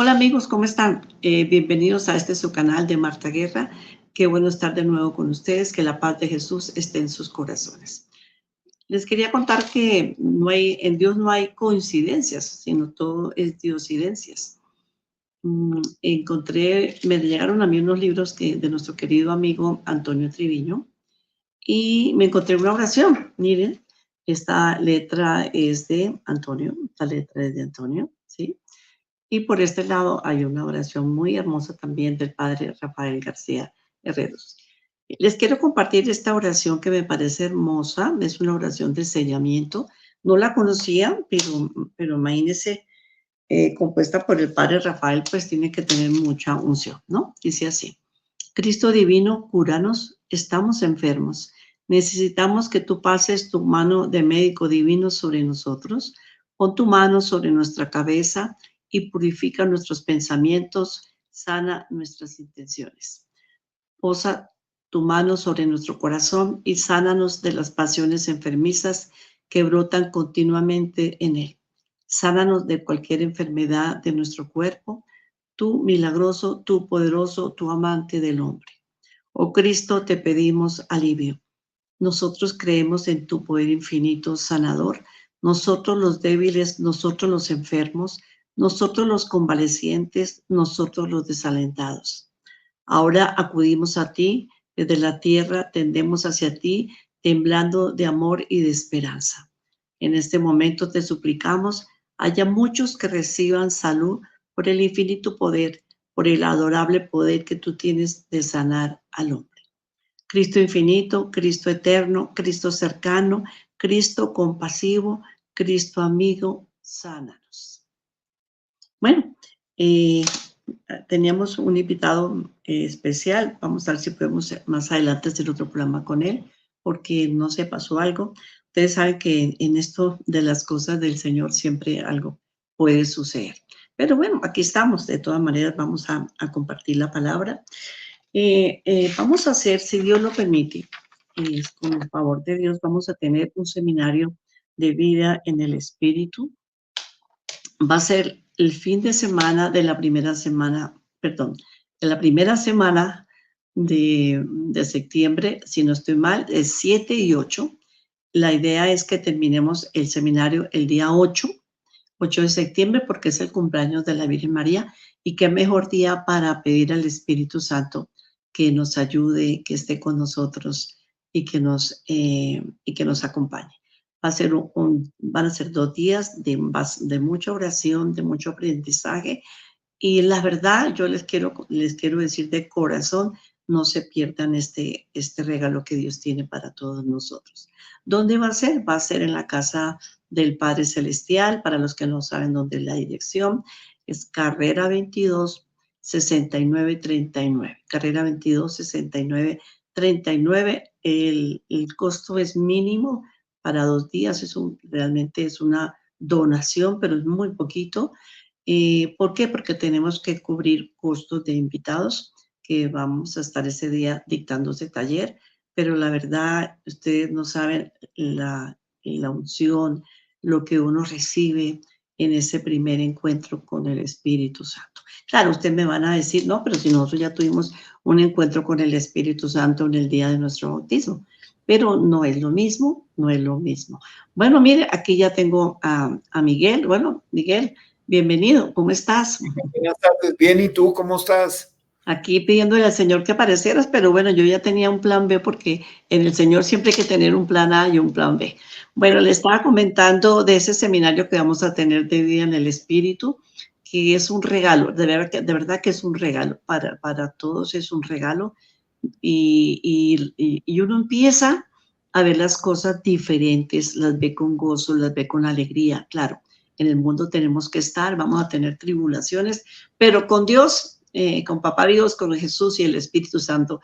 Hola amigos, ¿cómo están? Bienvenidos a su canal de Marta Guerra. Qué bueno estar de nuevo con ustedes, que la paz de Jesús esté en sus corazones. Les quería contar que en Dios no hay coincidencias, sino todo es diosidencias. Me llegaron a mí unos libros de nuestro querido amigo Antonio Triviño y me encontré una oración. Miren, esta letra es de Antonio, ¿sí? Y por este lado hay una oración muy hermosa también del padre Rafael García Herreros. Les quiero compartir esta oración que me parece hermosa. Es una oración de sellamiento. No la conocía, pero imagínense, compuesta por el padre Rafael, pues tiene que tener mucha unción, ¿no? Dice así: Cristo divino, cúranos, estamos enfermos. Necesitamos que tú pases tu mano de médico divino sobre nosotros. Pon tu mano sobre nuestra cabeza y purifica nuestros pensamientos, sana nuestras intenciones. Posa tu mano sobre nuestro corazón y sánanos de las pasiones enfermizas que brotan continuamente en él. Sánanos de cualquier enfermedad de nuestro cuerpo, tú milagroso, tú poderoso, tú amante del hombre. Oh Cristo, te pedimos alivio. Nosotros creemos en tu poder infinito sanador. Nosotros los débiles, nosotros los enfermos, nosotros los convalecientes, nosotros los desalentados. Ahora acudimos a ti, desde la tierra tendemos hacia ti, temblando de amor y de esperanza. En este momento te suplicamos, haya muchos que reciban salud por el infinito poder, por el adorable poder que tú tienes de sanar al hombre. Cristo infinito, Cristo eterno, Cristo cercano, Cristo compasivo, Cristo amigo, sánanos. Bueno, eh, teníamos un invitado especial. Vamos a ver si podemos más adelante hacer otro programa con él, porque no se pasó algo. Ustedes saben que en esto de las cosas del Señor siempre algo puede suceder. Pero bueno, aquí estamos. De todas maneras, vamos a compartir la palabra. Vamos a hacer, si Dios lo permite, con el favor de Dios, vamos a tener un seminario de vida en el Espíritu. Va a ser el fin de semana de la primera semana, perdón, de la primera semana de septiembre, si no estoy mal, es 7 y 8. La idea es que terminemos el seminario el día 8 de septiembre, porque es el cumpleaños de la Virgen María, y qué mejor día para pedir al Espíritu Santo que nos ayude, que esté con nosotros y que nos acompañe. Van a ser 2 días de mucha oración, de mucho aprendizaje, y la verdad, yo les quiero decir de corazón, no se pierdan este regalo que Dios tiene para todos nosotros. ¿Dónde va a ser? Va a ser en la casa del Padre Celestial. Para los que no saben dónde es la dirección, es carrera 22, 6939. Carrera 22, 6939. El costo es mínimo para 2 días. Realmente es una donación, pero es muy poquito. ¿Por qué? Porque tenemos que cubrir costos de invitados que vamos a estar ese día dictando ese taller, pero la verdad, ustedes no saben la unción, lo que uno recibe en ese primer encuentro con el Espíritu Santo. Claro, ustedes me van a decir, no, pero si nosotros ya tuvimos un encuentro con el Espíritu Santo en el día de nuestro bautismo, pero no es lo mismo, no es lo mismo. Bueno, mire, aquí ya tengo a Miguel. Bueno, Miguel, bienvenido, ¿cómo estás? Buenas tardes, bien, ¿y tú cómo estás? Aquí pidiéndole al Señor que aparecieras, pero bueno, yo ya tenía un plan B porque en el Señor siempre hay que tener un plan A y un plan B. Bueno, le estaba comentando de ese seminario que vamos a tener de vida en el Espíritu, que es un regalo, de verdad que es un regalo, para todos es un regalo, y uno empieza a ver las cosas diferentes, las ve con gozo, las ve con alegría. Claro, en el mundo tenemos que estar, vamos a tener tribulaciones, pero con Dios, con Papá Dios, con Jesús y el Espíritu Santo,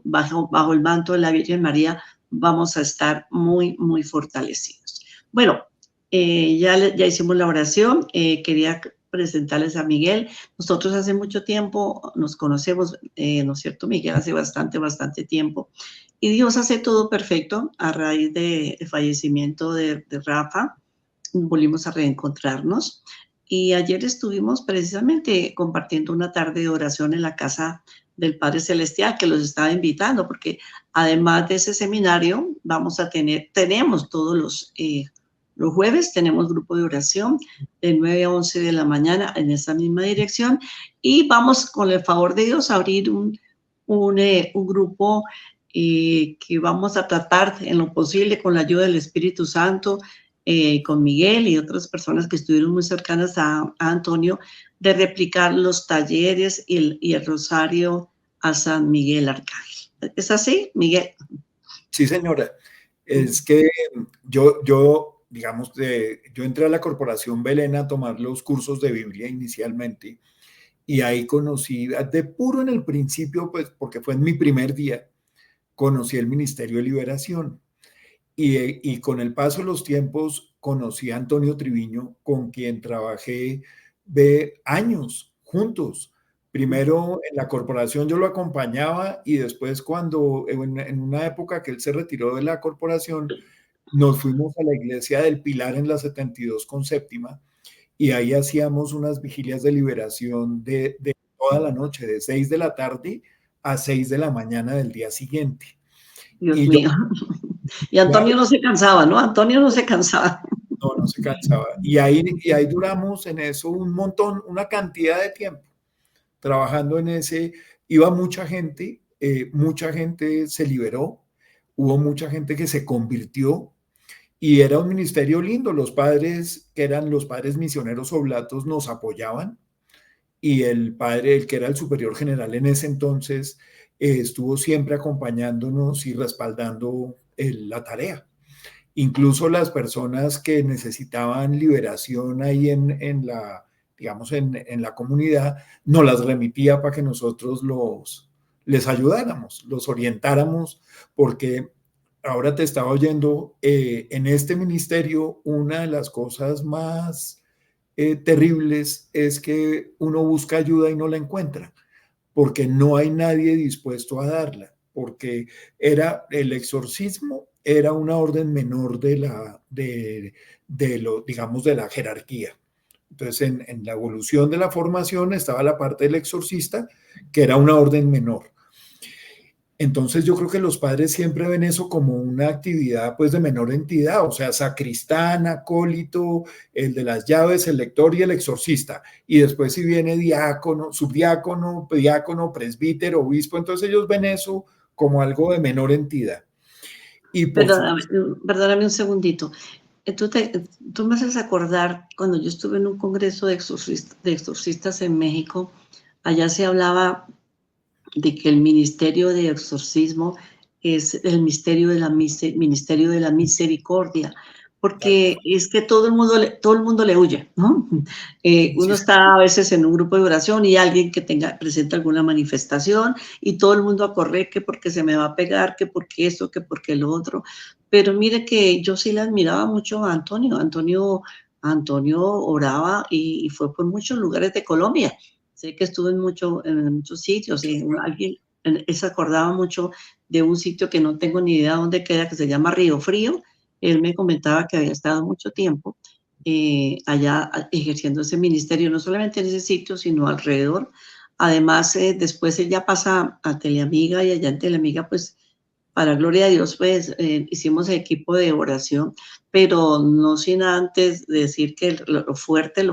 bajo el manto de la Virgen María, vamos a estar muy, muy fortalecidos. Bueno, ya hicimos la oración. Quería presentarles a Miguel. Nosotros hace mucho tiempo nos conocemos, ¿no es cierto, Miguel? Hace bastante tiempo. Y Dios hace todo perfecto. A raíz del fallecimiento de Rafa, volvimos a reencontrarnos. Y ayer estuvimos precisamente compartiendo una tarde de oración en la casa del Padre Celestial, que los estaba invitando, porque además de ese seminario, tenemos todos los jueves, tenemos grupo de oración de 9 a 11 de la mañana en esa misma dirección, y vamos con el favor de Dios a abrir un grupo que vamos a tratar en lo posible con la ayuda del Espíritu Santo, con Miguel y otras personas que estuvieron muy cercanas a Antonio, de replicar los talleres y el rosario a San Miguel Arcángel. ¿Es así, Miguel? Sí, señora. Es que digamos, yo entré a la Corporación Belén a tomar los cursos de Biblia inicialmente y ahí conocí, de puro en el principio, pues porque fue en mi primer día, conocí el Ministerio de Liberación y con el paso de los tiempos conocí a Antonio Triviño, con quien trabajé de años juntos. Primero en la corporación yo lo acompañaba y después cuando en una época que él se retiró de la corporación, nos fuimos a la iglesia del Pilar en la 72 con séptima y ahí hacíamos unas vigilias de liberación de toda la noche, de 6 de la tarde a 6 de la mañana del día siguiente. Dios Y yo, mío. Y Antonio no se cansaba, ¿no? Antonio no se cansaba. no se cansaba. Y ahí duramos en eso un montón, una cantidad de tiempo, trabajando en ese. Iba mucha gente se liberó, hubo mucha gente que se convirtió y era un ministerio lindo. Los padres, que eran los padres misioneros oblatos, nos apoyaban y el padre, el que era el superior general en ese entonces, estuvo siempre acompañándonos y respaldando la tarea. Incluso las personas que necesitaban liberación ahí digamos, en la comunidad, nos las remitía para que nosotros les ayudáramos, los orientáramos, porque ahora te estaba oyendo, en este ministerio, una de las cosas más terribles es que uno busca ayuda y no la encuentra, porque no hay nadie dispuesto a darla, porque el exorcismo era una orden menor digamos, de la jerarquía. Entonces, en la evolución de la formación estaba la parte del exorcista, que era una orden menor. Entonces yo creo que los padres siempre ven eso como una actividad pues de menor entidad, o sea, sacristán, acólito, el de las llaves, el lector y el exorcista. Y después si viene diácono, subdiácono, diácono, presbítero, obispo, entonces ellos ven eso como algo de menor entidad. Y por Perdóname un segundito. Tú me haces acordar cuando yo estuve en un congreso de exorcistas en México, allá se hablaba de que el ministerio de exorcismo es el ministerio de la misericordia, porque es que todo el mundo le huye, ¿no? Uno está a veces en un grupo de oración y alguien que presenta alguna manifestación y todo el mundo a correr que porque se me va a pegar, que porque esto, que porque lo otro. Pero mire que yo sí le admiraba mucho a Antonio. Antonio oraba y fue por muchos lugares de Colombia. Sé que estuve en muchos sitios y alguien se acordaba mucho de un sitio que no tengo ni idea dónde queda, que se llama Río Frío. Él me comentaba que había estado mucho tiempo allá ejerciendo ese ministerio, no solamente en ese sitio, sino alrededor. Además, después él ya pasa a Teleamiga y allá en Teleamiga, pues, para gloria de Dios, pues, hicimos el equipo de oración, pero no sin antes decir que lo fuerte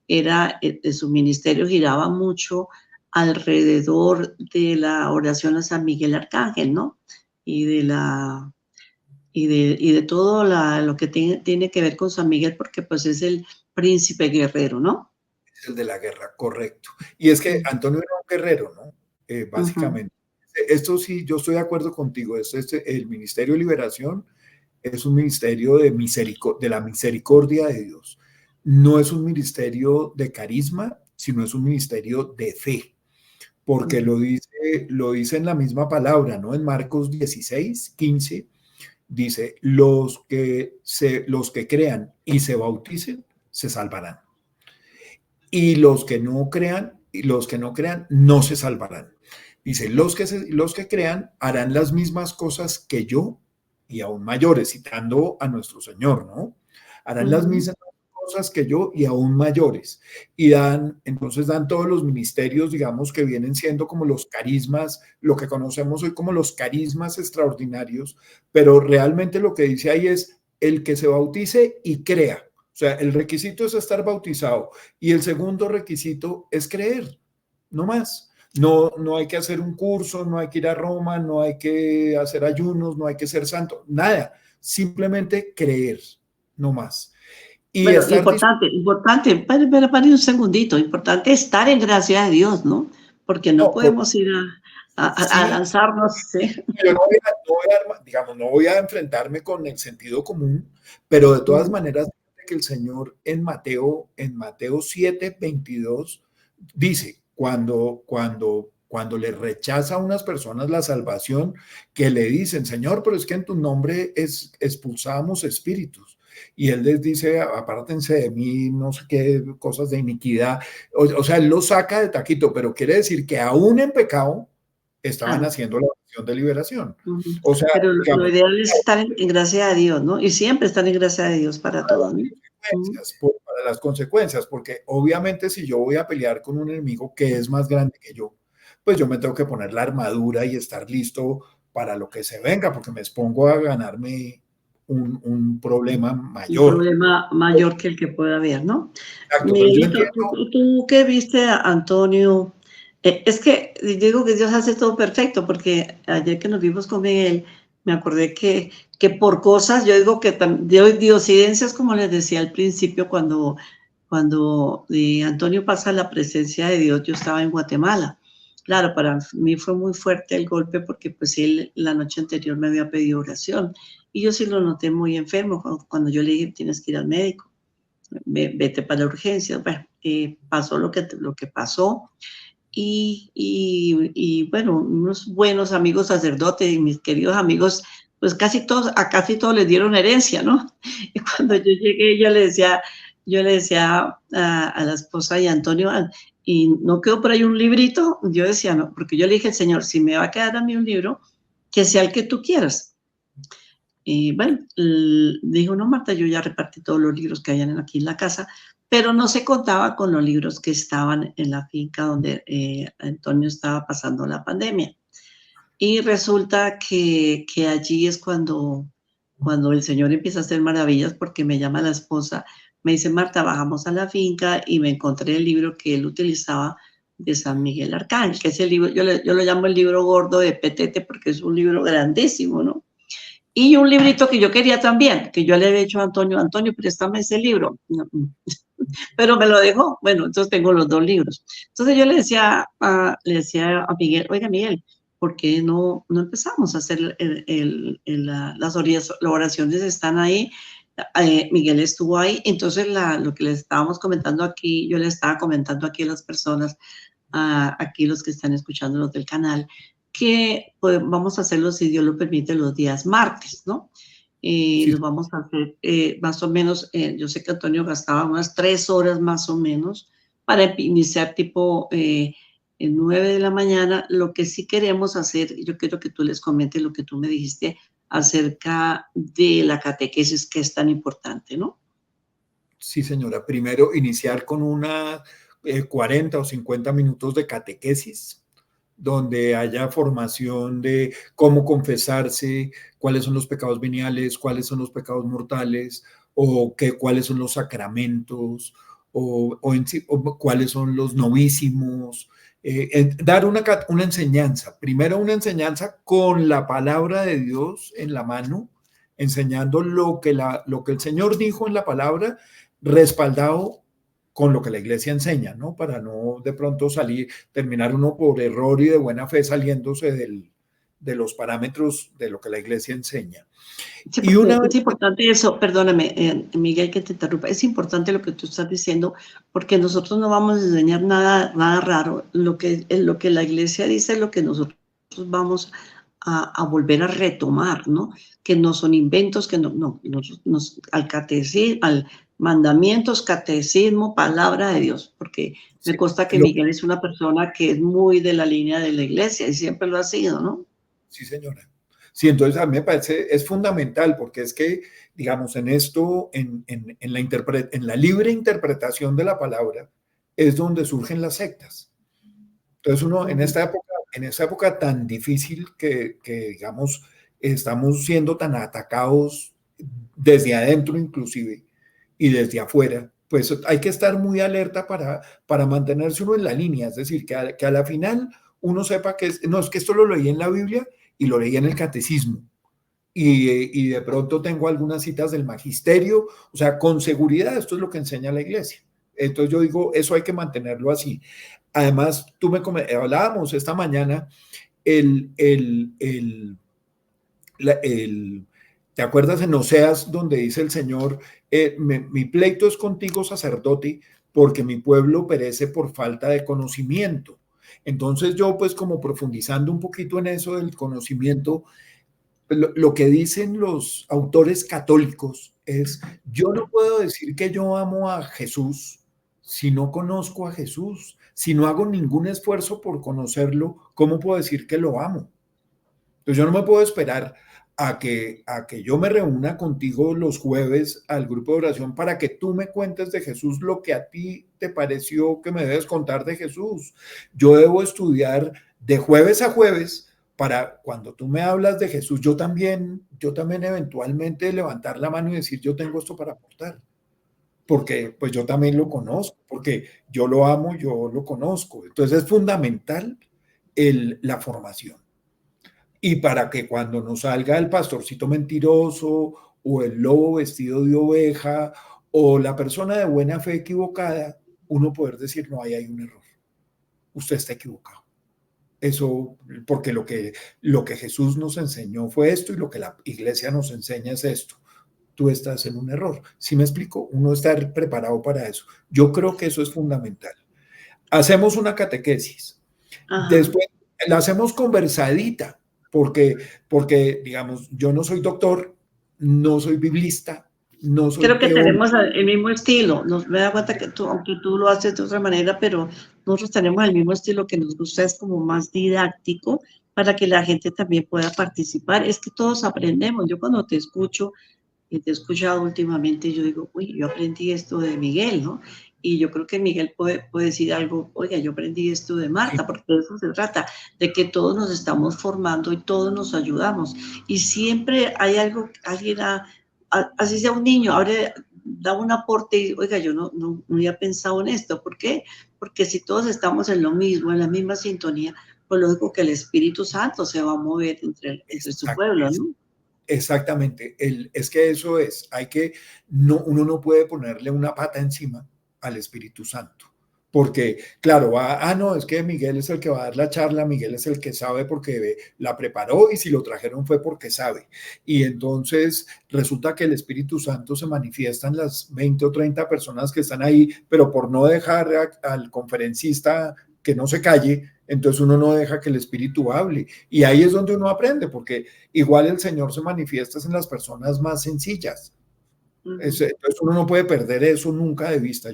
era, su ministerio giraba mucho alrededor de la oración a San Miguel Arcángel, ¿no? Y de todo lo que tiene que ver con San Miguel, porque pues es el príncipe guerrero, ¿no? Es el de la guerra, correcto. Y es que Antonio era un guerrero, ¿no? Básicamente. Esto sí, yo estoy de acuerdo contigo. El Ministerio de Liberación es un ministerio de la misericordia de Dios. No es un ministerio de carisma, sino es un ministerio de fe, porque lo dice en la misma palabra, ¿no? En Marcos 16:15 dice, los que crean y se bauticen, se salvarán. Y los que no crean, no se salvarán. Dice, los que crean harán las mismas cosas que yo y aún mayores, citando a nuestro Señor, ¿no? Harán las mismas cosas que yo y aún mayores. Y entonces dan todos los ministerios, digamos, que vienen siendo como los carismas, lo que conocemos hoy como los carismas extraordinarios, pero realmente lo que dice ahí es el que se bautice y crea. O sea, el requisito es estar bautizado y el segundo requisito es creer, no más. No, no hay que hacer un curso, no hay que ir a Roma, no hay que hacer ayunos, no hay que ser santo, nada. Simplemente creer, no más. Y Bueno, estar importante, para un segundito, importante estar en gracia de Dios, ¿no? Porque no no, podemos ir a sí, lanzarnos, ¿sí? yo digamos, no voy a enfrentarme con el sentido común, pero de todas Ujú. maneras, que el Señor en Mateo 7:22 dice, cuando le rechaza a unas personas la salvación, que le dicen, Señor, pero es que en tu nombre expulsamos espíritus. Y él les dice, apártense de mí, no sé qué, cosas de iniquidad. O sea, él lo saca de taquito, pero quiere decir que aún en pecado estaban Claro. haciendo la oración de liberación. Ujú. O sea, Pero lo digamos, ideal es estar en gracia de Dios, ¿no? Y siempre estar en gracia de Dios para todo, ¿no? Ujú. para las consecuencias, porque obviamente si yo voy a pelear con un enemigo que es más grande que yo, pues yo me tengo que poner la armadura y estar listo para lo que se venga, porque me expongo a ganarme un problema Un mayor. problema mayor que el que pueda haber, ¿no? Exacto, pero yo Miguelito, entiendo, ¿tú qué viste a Antonio? Es que yo digo que Dios hace todo perfecto, porque ayer que nos vimos con Miguel, me acordé que por cosas, yo digo que de diosidencias, como les decía al principio, cuando Antonio pasa a la presencia de Dios, yo estaba en Guatemala. Claro, para mí fue muy fuerte el golpe porque pues él la noche anterior me había pedido oración y yo sí lo noté muy enfermo cuando yo le dije tienes que ir al médico, vete para la urgencia. Bueno, pasó lo que pasó y bueno, unos buenos amigos sacerdotes y mis queridos amigos, pues a casi todos les dieron herencia, ¿no? Y cuando yo llegué, yo le decía a la esposa y a Antonio, y no quedó por ahí un librito, yo decía, no, porque yo le dije al Señor, si me va a quedar a mí un libro, que sea el que tú quieras. Y bueno, dijo, no, Marta, yo ya repartí todos los libros que hayan aquí en la casa, pero no se contaba con los libros que estaban en la finca donde Antonio estaba pasando la pandemia. Y resulta que allí es cuando el Señor empieza a hacer maravillas, porque me llama la esposa, me dice, Marta, bajamos a la finca y me encontré el libro que él utilizaba de San Miguel Arcángel, que es el libro, yo lo llamo el libro gordo de Petete porque es un libro grandísimo, ¿no? Y un librito que yo quería también, que yo le había dicho a Antonio, Antonio, préstame ese libro. No, pero me lo dejó. Bueno, entonces tengo los dos libros. Entonces yo le decía a Miguel, oiga Miguel, ¿por qué no empezamos a hacer las oraciones? Están ahí. Miguel estuvo ahí. Entonces lo que les estábamos comentando aquí, yo le estaba comentando aquí a las personas, aquí los que están escuchando los del canal, que pues, vamos a hacerlo, si Dios lo permite, los días martes, ¿no? sí, Los vamos a hacer más o menos, yo sé que Antonio gastaba unas 3 horas más o menos para iniciar tipo 9 de la mañana. Lo que sí queremos hacer, yo quiero que tú les comentes lo que tú me dijiste acerca de la catequesis, que es tan importante, ¿no? sí, señora. Primero, iniciar con una 40 o 50 minutos de catequesis, donde haya formación de cómo confesarse, cuáles son los pecados veniales, cuáles son los pecados mortales, o cuáles son los sacramentos, o cuáles son los novísimos. Dar una enseñanza, primero una enseñanza con la palabra de Dios en la mano, enseñando lo que el Señor dijo en la palabra, respaldado con lo que la iglesia enseña, ¿no? Para no de pronto terminar uno por error y de buena fe saliéndose de los parámetros de lo que la iglesia enseña. Sí, Y una porque vez, es importante eso, perdóname, Miguel, que te interrumpa, es importante lo que tú estás diciendo, porque nosotros no vamos a enseñar nada raro, lo que la iglesia dice es lo que nosotros vamos a volver a retomar, ¿no? Que no son inventos, que no al catecismo, al mandamientos, catecismo, palabra de Dios, porque me sí, consta que lo, Miguel es una persona que es muy de la línea de la iglesia y siempre lo ha sido, ¿no? sí, señora. Sí, entonces a mí me parece, es fundamental porque es que, digamos, en esto, en la libre interpretación de la palabra, es donde surgen las sectas. Entonces uno Ujú. en esta época tan difícil digamos, estamos siendo tan atacados desde adentro inclusive y desde afuera, pues hay que estar muy alerta para mantenerse uno en la línea, es decir, que a la final uno sepa que no, es que esto lo leí en la Biblia y lo leí en el catecismo. Y de pronto tengo algunas citas del magisterio, o sea, con seguridad esto es lo que enseña la iglesia. Entonces yo digo, eso hay que mantenerlo así. Además, hablábamos esta mañana, el, el, el, el, ¿te acuerdas en Oseas donde dice el Señor, mi pleito es contigo, sacerdote, porque mi pueblo perece por falta de conocimiento? Entonces yo pues como profundizando un poquito en eso del conocimiento, lo que dicen los autores católicos es, yo no puedo decir que yo amo a Jesús si no conozco a Jesús, si no hago ningún esfuerzo por conocerlo, ¿cómo puedo decir que lo amo? Entonces yo no me puedo esperar a que yo me reúna contigo los jueves al grupo de oración para que tú me cuentes de Jesús lo que a ti te pareció que me debes contar de Jesús. Yo debo estudiar de jueves a jueves para cuando tú me hablas de Jesús, yo también eventualmente levantar la mano y decir, yo tengo esto para aportar, porque pues yo también lo conozco, porque yo lo amo, yo lo conozco. Entonces es fundamental la formación. Y para que cuando nos salga el pastorcito mentiroso o el lobo vestido de oveja o la persona de buena fe equivocada, uno poder decir, no, ahí hay un error. Usted está equivocado. Eso, porque lo que Jesús nos enseñó fue esto y lo que la iglesia nos enseña es esto. Tú estás en un error. ¿Sí me explico? Uno está preparado para eso. Yo creo que eso es fundamental. Hacemos una catequesis. Ajá. Después la hacemos conversadita, porque, digamos, yo no soy doctor, no soy biblista, no soy Creo que teólogo. tenemos el mismo estilo. Me da cuenta que tú, aunque tú lo haces de otra manera, pero nosotros tenemos el mismo estilo que nos gusta, es como más didáctico para que la gente también pueda participar. Es que todos aprendemos. Yo cuando te escucho, y te he escuchado últimamente, yo digo, uy, yo aprendí esto de Miguel, ¿no? Y yo creo que Miguel puede decir algo, oiga, yo aprendí esto de Sí, Marta, porque de eso se trata, de que todos nos estamos formando y todos nos ayudamos. Y siempre hay algo, alguien, así sea un niño, ahora da un aporte y, oiga, yo no había pensado en esto. ¿Por qué? Porque si todos estamos en lo mismo, en la misma sintonía, pues lógico que el Espíritu Santo se va a mover entre su pueblo, ¿no? exactamente. Es que eso es, uno no puede ponerle una pata encima al Espíritu Santo. Porque, claro, no, es que Miguel es el que va a dar la charla, Miguel es el que sabe porque la preparó y si lo trajeron fue porque sabe. Y entonces resulta que el Espíritu Santo se manifiesta en las 20 o 30 personas que están ahí, pero por no dejar al conferencista que no se calle, entonces uno no deja que el Espíritu hable. Y ahí es donde uno aprende, porque igual el Señor se manifiesta en las personas más sencillas. Ujú. Entonces uno no puede perder eso nunca de vista.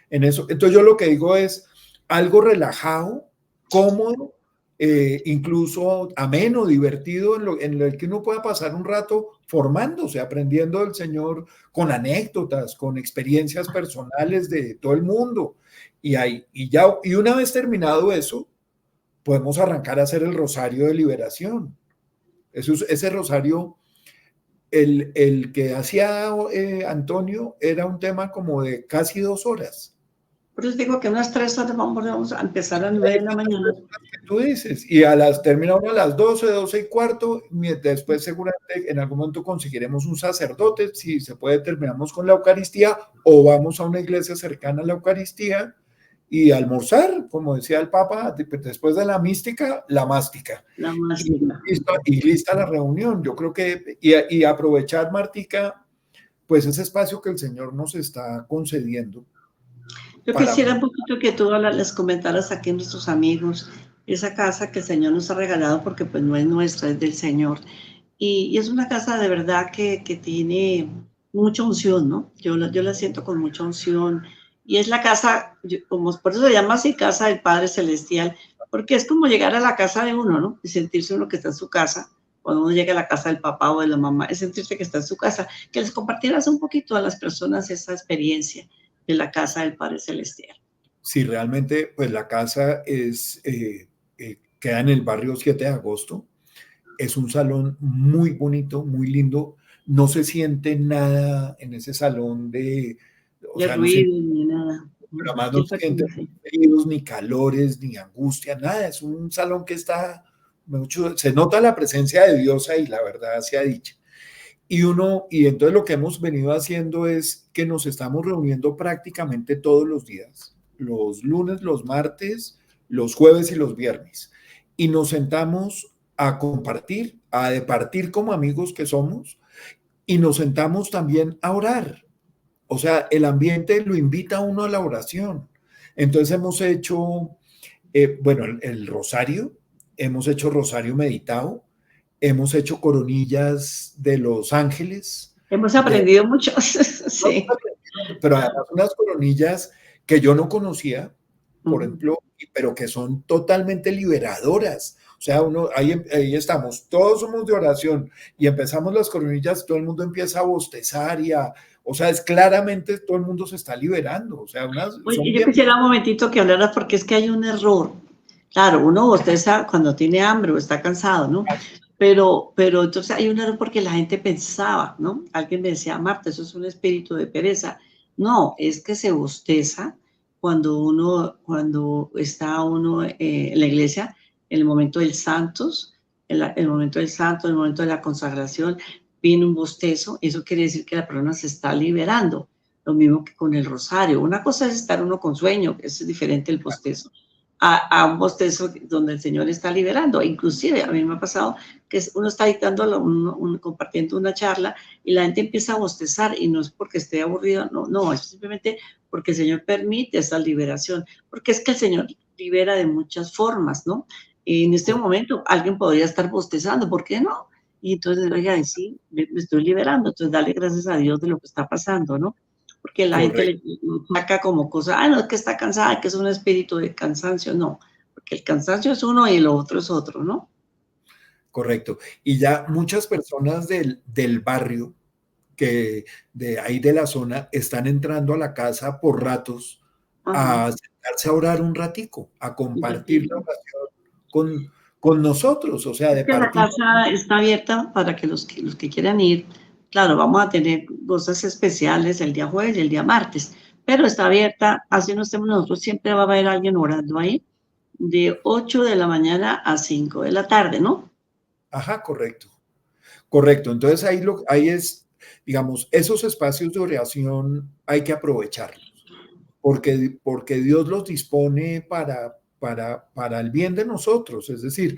Entonces yo lo que digo es algo relajado, cómodo, incluso ameno, divertido, en lo que uno pueda pasar un rato formándose, aprendiendo del Señor con anécdotas, con experiencias personales de todo el mundo. Y una vez terminado eso, podemos arrancar a hacer el rosario de liberación. Ese rosario, el que hacía Antonio, era un tema como de casi 2 horas. Por eso digo que unas 3 horas vamos a empezar a 9 de la mañana. Tú dices, y termina uno a las 12, 12:15, después seguramente en algún momento conseguiremos un sacerdote, si se puede terminamos con la Eucaristía o vamos a una iglesia cercana a la Eucaristía y almorzar, como decía el Papa, después de la mística, la mástica. La Y, mástica. y lista la reunión. Yo creo que, y aprovechar, Martica, pues ese espacio que el Señor nos está concediendo Yo para... quisiera un poquito que tú les comentaras aquí a nuestros amigos esa casa que el Señor nos ha regalado, porque pues no es nuestra, es del Señor. Y es una casa de verdad que tiene mucha unción, ¿no? Yo la siento con mucha unción. Y es la casa, como por eso se llama así, casa del Padre Celestial, porque es como llegar a la casa de uno, ¿no? Y sentirse uno que está en su casa, cuando uno llega a la casa del papá o de la mamá, es sentirse que está en su casa, que les compartieras un poquito a las personas esa experiencia de la casa del Padre Celestial. Sí, realmente, pues la casa queda en el barrio 7 de agosto. Es un salón muy bonito, muy lindo. No se siente nada en ese salón o De sea, no siente, ruido ni nada. además no Siempre siente como así. fríos, ni calores, ni angustia, nada. Es un salón que está, mucho, se nota la presencia de Dios ahí, la verdad sea dicha. Y entonces lo que hemos venido haciendo es que nos estamos reuniendo prácticamente todos los días, los lunes, los martes, los jueves y los viernes. Y nos sentamos a compartir, a departir como amigos que somos, y nos sentamos también a orar. O sea, el ambiente lo invita a uno a la oración. Entonces hemos hecho, bueno, el rosario, hemos hecho rosario meditado, hemos hecho coronillas de los ángeles, Hemos de, aprendido mucho, sí. pero además unas coronillas que yo no conocía, por Ujú. ejemplo, pero que son totalmente liberadoras. O sea, ahí estamos, todos somos de oración y empezamos las coronillas, todo el mundo empieza a bostezar o sea, es claramente todo el mundo se está liberando. O sea, Oye, son yo bien. quisiera un momentito que hablaras porque es que hay un error. Claro, uno bosteza cuando tiene hambre o está cansado, ¿no? Pero entonces hay un error porque la gente pensaba, ¿no? Alguien me decía, Marta, eso es un espíritu de pereza. No, es que se bosteza cuando está uno en la iglesia, en el momento del Santos, el momento del Santo, el momento de la consagración, viene un bostezo, eso quiere decir que la persona se está liberando. Lo mismo que con el rosario. Una cosa es estar uno con sueño, que es diferente el bostezo a un bostezo donde el Señor está liberando. Inclusive a mí me ha pasado que uno está dictando, compartiendo una charla y la gente empieza a bostezar y no es porque esté aburrido, no, no, es simplemente porque el Señor permite esa liberación, porque es que el Señor libera de muchas formas, ¿no? Y en este momento alguien podría estar bostezando, ¿por qué no? Y entonces, oiga, sí, me estoy liberando, entonces dale gracias a Dios de lo que está pasando, ¿no? Porque la gente le Correcto. saca como cosa, no, es que está cansada, que es un espíritu de cansancio, no, porque el cansancio es uno y lo otro es otro, ¿no? Correcto. Y ya muchas personas del barrio, que de ahí de la zona, están entrando a la casa por ratos Ajá, a sentarse a orar un ratico, a un compartir la ratito. oración con nosotros, o sea, Es de que la partir. casa está abierta para que los que quieran ir, claro, vamos a tener cosas especiales el día jueves y el día martes, pero está abierta, así no estemos nosotros, siempre va a haber alguien orando ahí, de 8 de la mañana a 5 de la tarde, ¿no? Ajá, correcto, correcto. Entonces ahí es, digamos, esos espacios de oración hay que aprovecharlos, porque Dios los dispone para el bien de nosotros. Es decir,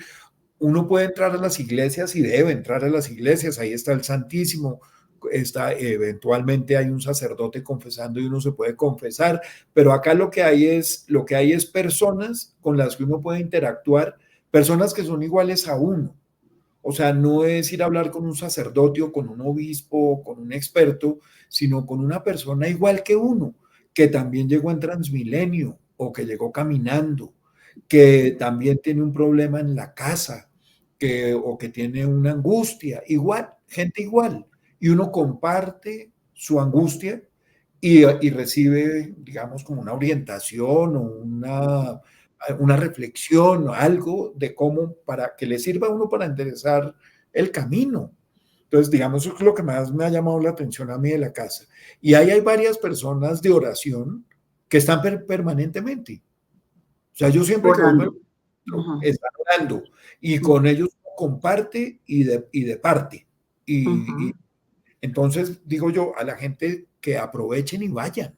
uno puede entrar a las iglesias y debe entrar a las iglesias, ahí está el Santísimo, eventualmente hay un sacerdote confesando y uno se puede confesar, pero acá lo que hay es personas con las que uno puede interactuar, personas que son iguales a uno. O sea, no es ir a hablar con un sacerdote o con un obispo o con un experto, sino con una persona igual que uno, que también llegó en Transmilenio o que llegó caminando, que también tiene un problema en la casa, o que tiene una angustia, igual, gente igual. Y uno comparte su angustia y recibe, digamos, como una orientación o una reflexión o algo de cómo, para que le sirva a uno para enderezar el camino. Entonces, digamos, eso es lo que más me ha llamado la atención a mí de la casa. Y ahí hay varias personas de oración que están permanentemente. O sea, yo siempre que voy para Orando. el centro, Ajá, están orando y ujú, con ellos comparte y de parte. Y ujú. entonces digo yo a la gente que aprovechen y vayan.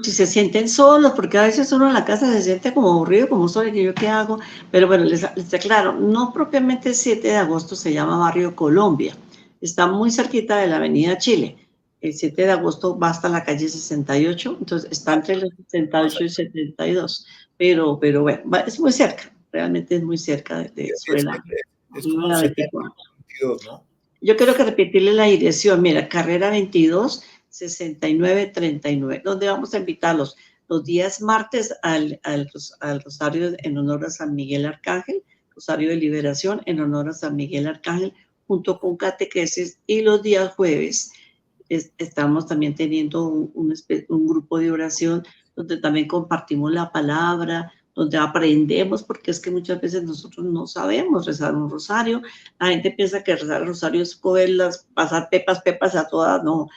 Si se sienten solos, porque a veces uno en la casa se siente como aburrido, como solo, que yo qué hago, pero bueno, les aclaro, no propiamente el 7 de agosto se llama Barrio Colombia, está muy cerquita de la Avenida Chile, el 7 de agosto va hasta la calle 68, entonces está entre los 68 y 72, pero bueno, es muy cerca, realmente es muy cerca sobre Es, la, es como la 70 24. 22, ¿no? Yo quiero que repetirle la dirección. Mira, carrera 22 69 39. ¿Dónde vamos a invitarlos? Los días martes al Rosario en honor a San Miguel Arcángel, Rosario de Liberación en honor a San Miguel Arcángel, junto con catequesis, y los días jueves estamos también teniendo un grupo de oración donde también compartimos la palabra, donde aprendemos, porque es que muchas veces nosotros no sabemos rezar un rosario. La gente piensa que rezar el rosario es cogerlas, pasar pepas a todas. No,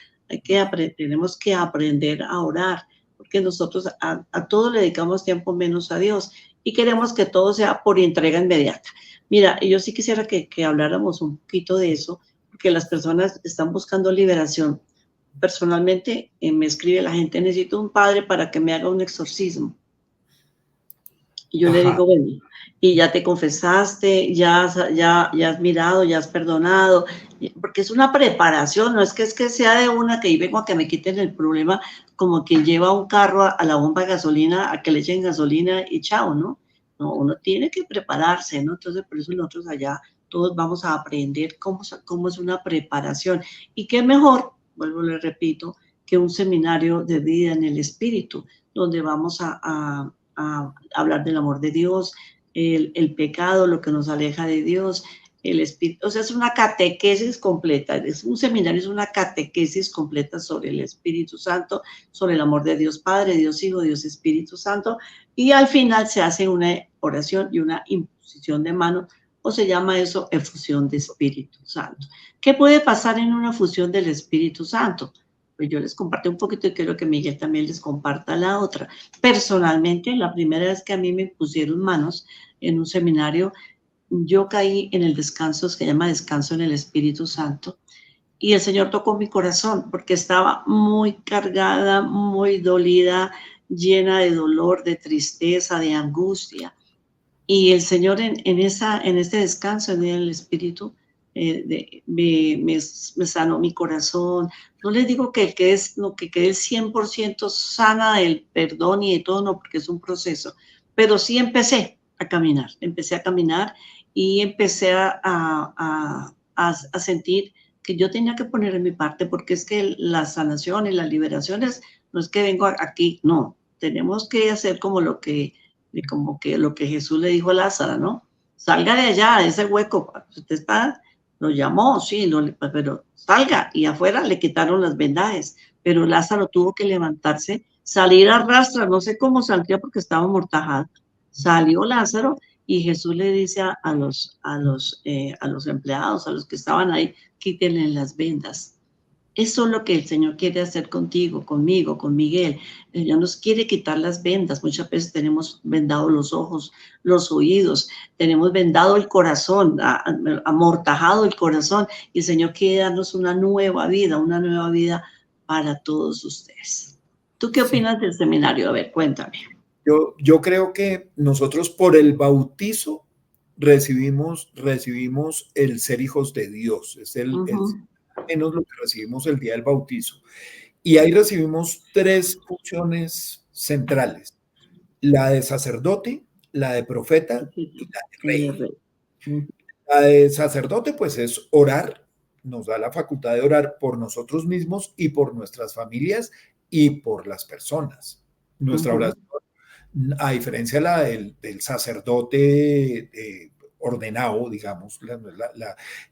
tenemos que aprender a orar, porque nosotros a todo le dedicamos tiempo menos a Dios y queremos que todo sea por entrega inmediata. Mira, yo sí quisiera que habláramos un poquito de eso, porque las personas están buscando liberación. Personalmente, me escribe la gente: necesito un padre para que me haga un exorcismo. Y yo le Ajá. digo, bueno, y ya te confesaste, ya has mirado, ya has perdonado, porque es una preparación, no es que sea de una que vengo a que me quiten el problema, como quien lleva un carro a la bomba de gasolina, a que le echen gasolina y chao, ¿no? No, uno tiene que prepararse, ¿no? Entonces, por eso nosotros allá todos vamos a aprender cómo es una preparación. Y qué mejor, vuelvo, le repito, que un seminario de vida en el espíritu, donde vamos a hablar del amor de Dios, el pecado, lo que nos aleja de Dios, el espíritu. O sea, es una catequesis completa, es un seminario, es una catequesis completa sobre el Espíritu Santo, sobre el amor de Dios Padre, Dios Hijo, Dios Espíritu Santo, y al final se hace una oración y una imposición de mano, o se llama eso efusión de Espíritu Santo. ¿Qué puede pasar en una fusión del Espíritu Santo? Pues yo les comparto un poquito y quiero que Miguel también les comparta la otra. Personalmente, la primera vez que a mí me pusieron manos en un seminario, yo caí en el descanso, que se llama descanso en el Espíritu Santo, y el Señor tocó mi corazón porque estaba muy cargada, muy dolida, llena de dolor, de tristeza, de angustia. Y el Señor en este descanso en el Espíritu me sanó mi corazón. No les digo que quede 100% sana del perdón y de todo, no, porque es un proceso, pero sí empecé a caminar y empecé a sentir que yo tenía que poner en mi parte, porque es que la sanación y las liberaciones no es que vengo aquí, no, tenemos que hacer como que lo que Jesús le dijo a Lázaro, ¿no? Salga de allá, de ese hueco. Usted lo llamó, sí, pero salga. Y afuera le quitaron las vendajes, pero Lázaro tuvo que levantarse, salir a rastras, no sé cómo saldría porque estaba amortajado. Salió Lázaro y Jesús le dice a los empleados, a los que estaban ahí, quítenle las vendas. Eso es lo que el Señor quiere hacer contigo, conmigo, con Miguel. El Señor nos quiere quitar las vendas. Muchas veces tenemos vendados los ojos, los oídos, tenemos vendado el corazón, amortajado el corazón. Y el Señor quiere darnos una nueva vida para todos ustedes. ¿Tú qué Sí. opinas del seminario? A ver, cuéntame. Yo creo que nosotros por el bautizo recibimos el ser hijos de Dios. Es menos lo que recibimos el día del bautizo. Y ahí recibimos tres funciones centrales: la de sacerdote, la de profeta y la de rey. La de sacerdote, pues, es orar, nos da la facultad de orar por nosotros mismos y por nuestras familias y por las personas. Nuestra oración, a diferencia de la del sacerdote ordenado, digamos,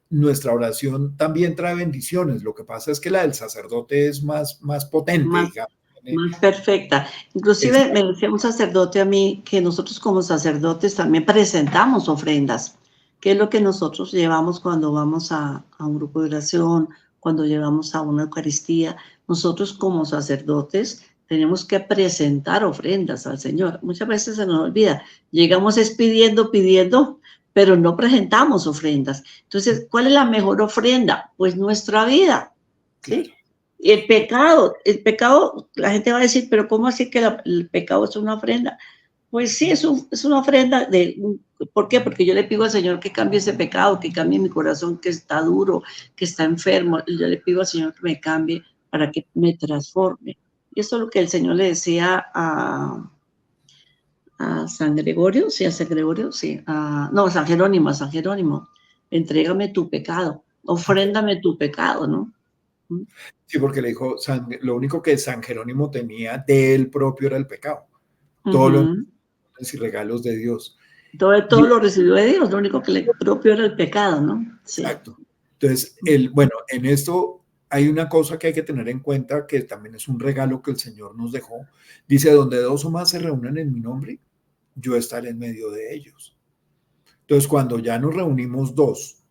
nuestra oración también trae bendiciones. Lo que pasa es que la del sacerdote es más potente, Más, digamos. más perfecta. Inclusive me decía un sacerdote a mí que nosotros como sacerdotes también presentamos ofrendas, que es lo que nosotros llevamos cuando vamos a un grupo de oración, cuando llevamos a una Eucaristía. Nosotros como sacerdotes tenemos que presentar ofrendas al Señor. Muchas veces se nos olvida. Llegamos pidiendo, pero no presentamos ofrendas. Entonces, ¿cuál es la mejor ofrenda? Pues nuestra vida, ¿sí? Claro. El pecado, la gente va a decir, pero ¿cómo así que el pecado es una ofrenda? Pues sí, es una ofrenda. ¿Por qué? Porque yo le pido al Señor que cambie ese pecado, que cambie mi corazón que está duro, que está enfermo. Y yo le pido al Señor que me cambie para que me transforme. Y eso es lo que el Señor le decía a San Gregorio, sí, a San Gregorio, sí, no, a San Jerónimo, entrégame tu pecado, ofréndame tu pecado, ¿no? Sí, porque le dijo, lo único que San Jerónimo tenía de él propio era el pecado. Todo lo y regalos de Dios. Todo lo recibió de Dios, lo único que le propio era el pecado, ¿no? Sí. Exacto. Entonces, bueno, en esto hay una cosa que hay que tener en cuenta, que también es un regalo que el Señor nos dejó. Dice, donde dos o más se reúnen en mi nombre, yo estaré en medio de ellos. Entonces, cuando ya nos reunimos dos,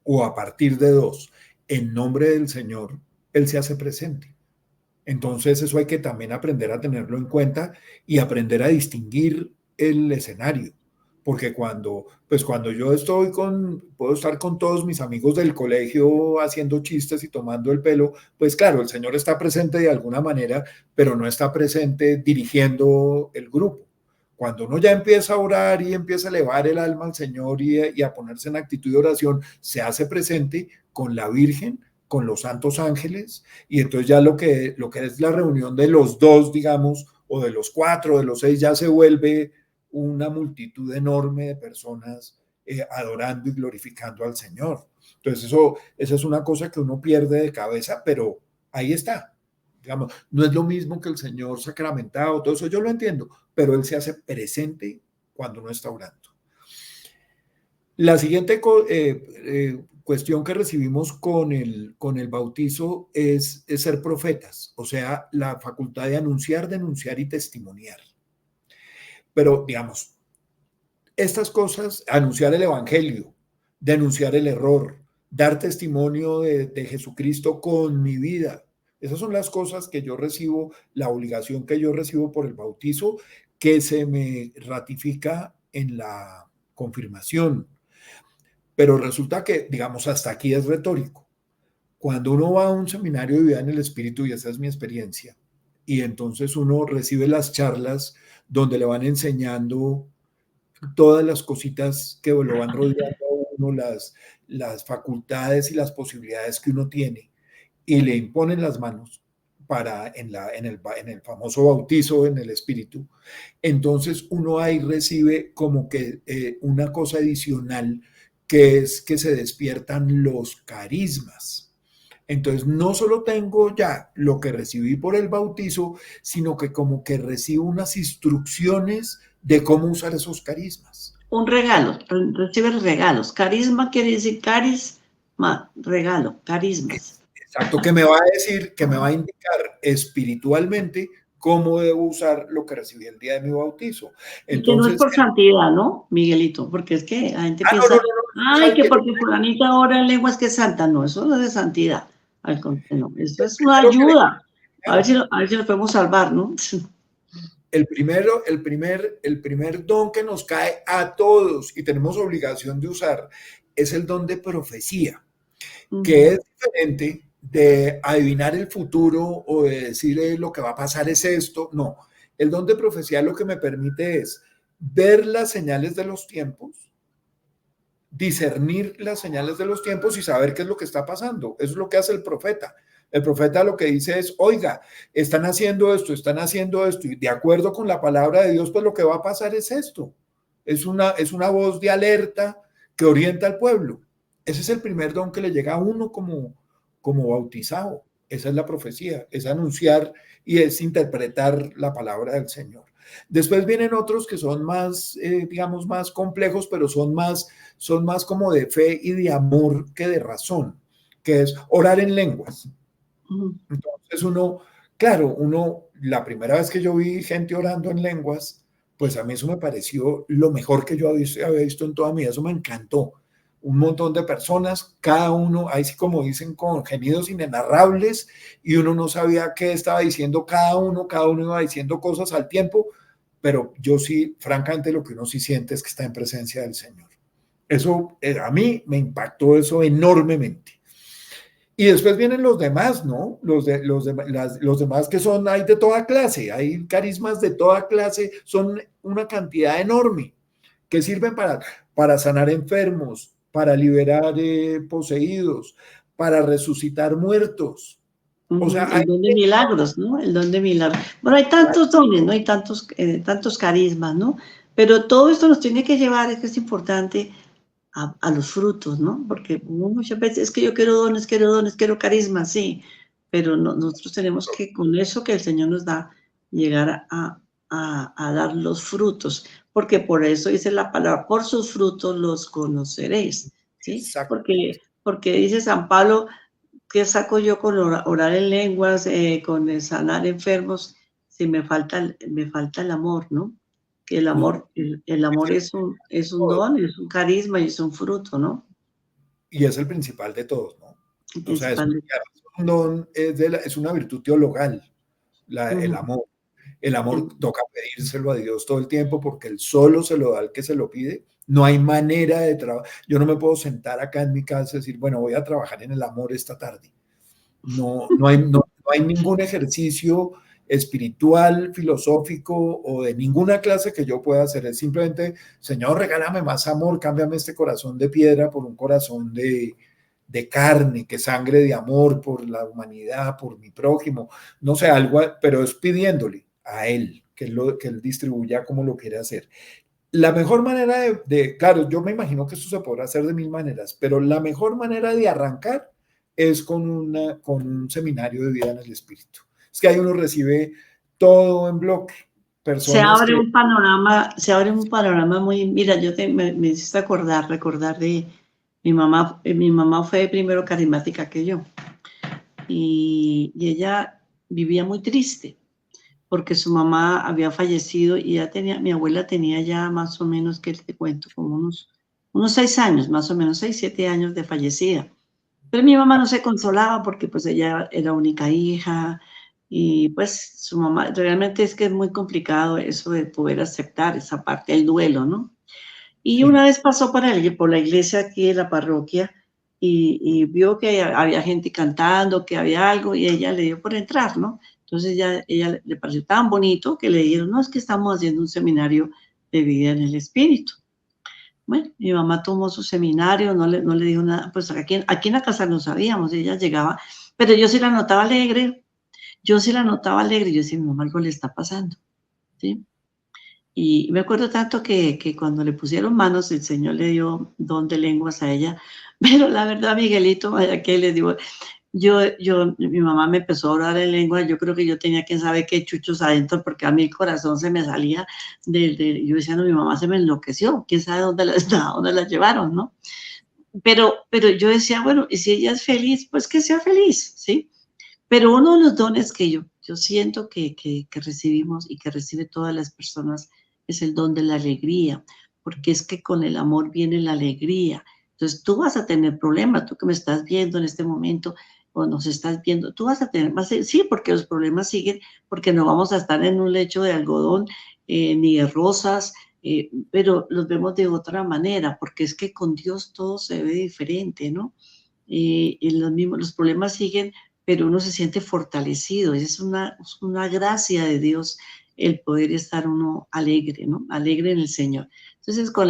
o a partir de dos, en nombre del Señor, Él se hace presente. Entonces, eso hay que también aprender a tenerlo en cuenta y aprender a distinguir el escenario. Porque cuando yo puedo estar con todos mis amigos del colegio haciendo chistes y tomando el pelo, pues claro, el Señor está presente de alguna manera, pero no está presente dirigiendo el grupo. Cuando uno ya empieza a orar y empieza a elevar el alma al Señor y a ponerse en actitud de oración, se hace presente con la Virgen, con los santos ángeles, y entonces ya lo que es la reunión de los dos, digamos, o de los cuatro, de los seis, ya se vuelve una multitud enorme de personas adorando y glorificando al Señor. Entonces esa es una cosa que uno pierde de cabeza, pero ahí está. Digamos, no es lo mismo que el Señor sacramentado, todo eso yo lo entiendo, pero Él se hace presente cuando uno está orando. La siguiente cuestión que recibimos con el bautizo es ser profetas, o sea, la facultad de anunciar, denunciar y testimoniar. Pero, digamos, estas cosas, anunciar el evangelio, denunciar el error, dar testimonio de Jesucristo con mi vida, esas son las cosas que yo recibo, la obligación que yo recibo por el bautizo, que se me ratifica en la confirmación. Pero resulta que, digamos, hasta aquí es retórico. Cuando uno va a un seminario de vida en el Espíritu, y esa es mi experiencia, y entonces uno recibe las charlas donde le van enseñando todas las cositas que lo van rodeando a uno, las facultades y las posibilidades que uno tiene, y le imponen las manos en el famoso bautizo en el Espíritu, entonces uno ahí recibe como que una cosa adicional, que es que se despiertan los carismas. Entonces, no solo tengo ya lo que recibí por el bautizo, sino que como que recibo unas instrucciones de cómo usar esos carismas. Un regalo, recibes regalos. Carisma quiere decir carisma, regalo, carismas. Exacto, que me va a decir, que me va a indicar espiritualmente cómo debo usar lo que recibí el día de mi bautizo. Entonces, y que no es por santidad, ¿no, Miguelito? Porque es que la gente piensa, ay, que porque fulanita ora en lenguas que es santa. No, eso no es de santidad. Al contrario, no, eso es una ayuda. A ver si lo podemos salvar, ¿no? El primer don que nos cae a todos y tenemos obligación de usar es el don de profecía, que es diferente de adivinar el futuro o de decir lo que va a pasar es esto. No, el don de profecía lo que me permite es ver las señales de los tiempos, discernir las señales de los tiempos y saber qué es lo que está pasando. Eso es lo que hace el profeta. El profeta lo que dice es, oiga, están haciendo esto, y de acuerdo con la palabra de Dios, pues lo que va a pasar es esto. Es una voz de alerta que orienta al pueblo. Ese es el primer don que le llega a uno como bautizado. Esa es la profecía, es anunciar y es interpretar la palabra del Señor. Después vienen otros que son más, digamos, más complejos, pero son más como de fe y de amor que de razón, que es orar en lenguas. Entonces la primera vez que yo vi gente orando en lenguas, pues a mí eso me pareció lo mejor que yo había visto en toda mi vida, eso me encantó. Un montón de personas, cada uno, ahí sí como dicen, con gemidos inenarrables, y uno no sabía qué estaba diciendo cada uno iba diciendo cosas al tiempo, pero yo sí, francamente, lo que uno sí siente es que está en presencia del Señor. Eso, a mí me impactó eso enormemente. Y después vienen los demás, ¿no? Los demás que hay de toda clase, hay carismas de toda clase, son una cantidad enorme que sirven para sanar enfermos, para liberar poseídos, para resucitar muertos. O sea, el don de milagros, ¿no? El don de milagros. Bueno, hay tantos dones, ¿no? Hay tantos carismas, ¿no? Pero todo esto nos tiene que llevar, es que es importante, a los frutos, ¿no? Porque muchas veces es que yo quiero dones, quiero carismas, sí, pero nosotros tenemos que, con eso que el Señor nos da, llegar a dar los frutos, porque por eso dice la palabra, por sus frutos los conoceréis, ¿sí? Exacto. Porque porque dice San Pablo, ¿qué saco yo con orar en lenguas, con sanar enfermos, si me falta el amor, ¿no? Que No, el es amor el es un todo, don, es un carisma y es un fruto, ¿no? y es el principal de todos, ¿no? El O sea, es principal de un don, es una virtud teologal, el ujú, amor. El amor el toca pedírselo a Dios todo el tiempo porque Él solo se lo da al que se lo pide. No hay manera de trabajar. Yo no me puedo sentar acá en mi casa y decir, bueno, voy a trabajar en el amor esta tarde. No hay ningún ejercicio espiritual, filosófico o de ninguna clase que yo pueda hacer. Es simplemente, Señor, regálame más amor, cámbiame este corazón de piedra por un corazón de carne, que sangre de amor por la humanidad, por mi prójimo. No sé, algo, pero es pidiéndole a Él que Él distribuya como lo quiere hacer. La mejor manera claro, yo me imagino que esto se podrá hacer de mil maneras, pero la mejor manera de arrancar es con un seminario de vida en el espíritu. Es que ahí uno recibe todo en bloque, personas que... se abre un panorama muy, mira, me hiciste recordar de mi mamá fue primero carismática que yo, y ella vivía muy triste, porque su mamá había fallecido y mi abuela tenía ya más o menos, ¿qué te cuento? Como unos 6 años, más o menos, 6, 7 años de fallecida. Pero mi mamá no se consolaba porque pues ella era única hija y pues su mamá, realmente es que es muy complicado eso de poder aceptar esa parte del duelo, ¿no? Y una Sí, vez pasó por la iglesia aquí de la parroquia y vio que había gente cantando, que había algo y ella le dio por entrar, ¿no? Entonces ella le pareció tan bonito que le dijeron, no, es que estamos haciendo un seminario de vida en el espíritu. Bueno, mi mamá tomó su seminario, no le dijo nada, pues aquí en la casa no sabíamos, ella llegaba, pero yo sí la notaba alegre, yo decía, mi mamá algo le está pasando, ¿sí? Y me acuerdo tanto que cuando le pusieron manos, el Señor le dio don de lenguas a ella, pero la verdad, Miguelito, vaya que le digo, mi mamá me empezó a orar en lengua, yo creo que yo tenía quién sabe qué chuchos adentro, porque a mí el corazón se me salía yo decía, no, mi mamá se me enloqueció, quién sabe dónde la llevaron, ¿no? Pero yo decía, bueno, y si ella es feliz, pues que sea feliz, ¿sí? Pero uno de los dones que yo siento que recibimos y que recibe todas las personas es el don de la alegría, porque es que con el amor viene la alegría. Entonces tú vas a tener problemas, tú que me estás viendo en este momento o nos estás viendo, tú vas a tener más, sí, porque los problemas siguen, porque no vamos a estar en un lecho de algodón ni de rosas, pero los vemos de otra manera, porque es que con Dios todo se ve diferente, ¿no? Y los problemas siguen, pero uno se siente fortalecido. Es una gracia de Dios el poder estar uno alegre, ¿no? Alegre en el Señor. Entonces, con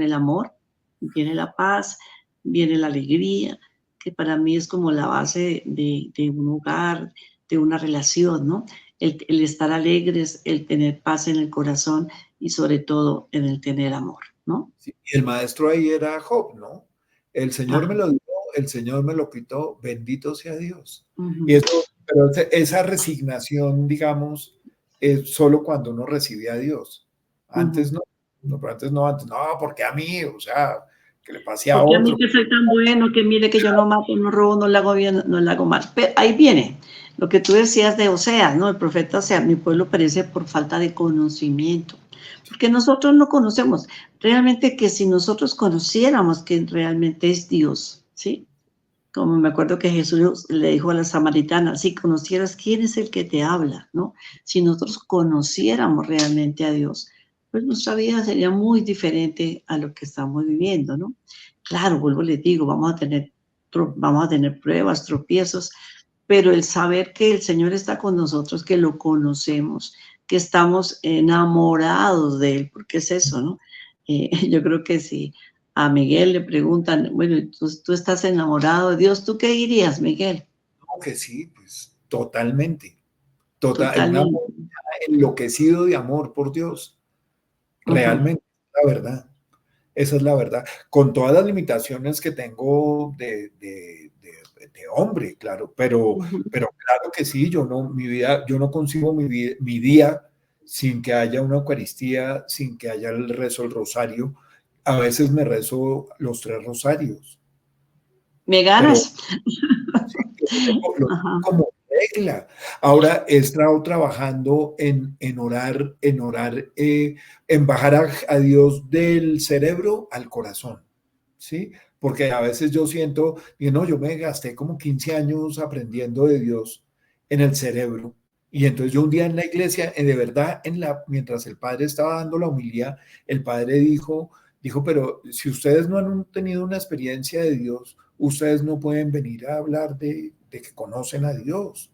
el amor viene la paz, viene la alegría, que para mí es como la base de un hogar, de una relación, ¿no? El estar alegres, el tener paz en el corazón y sobre todo en el tener amor, ¿no? sí. Y el maestro ahí era Job, ¿no? El Señor me Ajá. lo dio, el Señor me lo quitó, bendito sea Dios. Y Ujú, eso, pero esa resignación, digamos, es solo cuando uno recibe a Dios. Antes ujú. no, no, pero antes no, porque a mí, o sea, que le pase a Porque a mí otro. que soy tan bueno, que mire que yo no mato, no robo, no le hago bien, no le hago mal. Pero ahí viene lo que tú decías de Oseas, ¿no? El profeta Oseas, mi pueblo perece por falta de conocimiento. Porque nosotros no conocemos. Realmente que si nosotros conociéramos que realmente es Dios, ¿sí? Como me acuerdo que Jesús le dijo a la samaritana, si conocieras quién es el que te habla, ¿no? Si nosotros conociéramos realmente a Dios, pues nuestra vida sería muy diferente a lo que estamos viviendo, ¿no? Claro, vuelvo les digo, vamos a tener pruebas, tropiezos, pero el saber que el Señor está con nosotros, que lo conocemos, que estamos enamorados de Él, porque es eso, ¿no? Yo creo que si a Miguel le preguntan, bueno, tú estás enamorado de Dios, ¿tú qué dirías, Miguel? No, que sí, pues totalmente. Total, un amor Totalmente. enloquecido de amor por Dios. Ujú, Realmente, la verdad. Esa es la verdad. Con todas las limitaciones que tengo de hombre, claro, ujú. pero claro que sí, yo no concibo mi día sin que haya una Eucaristía, sin que haya el rezo del rosario. A veces me rezo los 3 rosarios. Me pero ganas. sí, lo tengo Ajá. como regla. Ahora he estado trabajando en orar, en bajar a Dios del cerebro al corazón, ¿sí? Porque a veces yo siento, y no, yo me gasté como 15 años aprendiendo de Dios en el cerebro. Y entonces yo un día en la iglesia, de verdad, mientras el padre estaba dando la homilía, el padre dijo, pero si ustedes no han tenido una experiencia de Dios, ustedes no pueden venir a hablar de que conocen a Dios.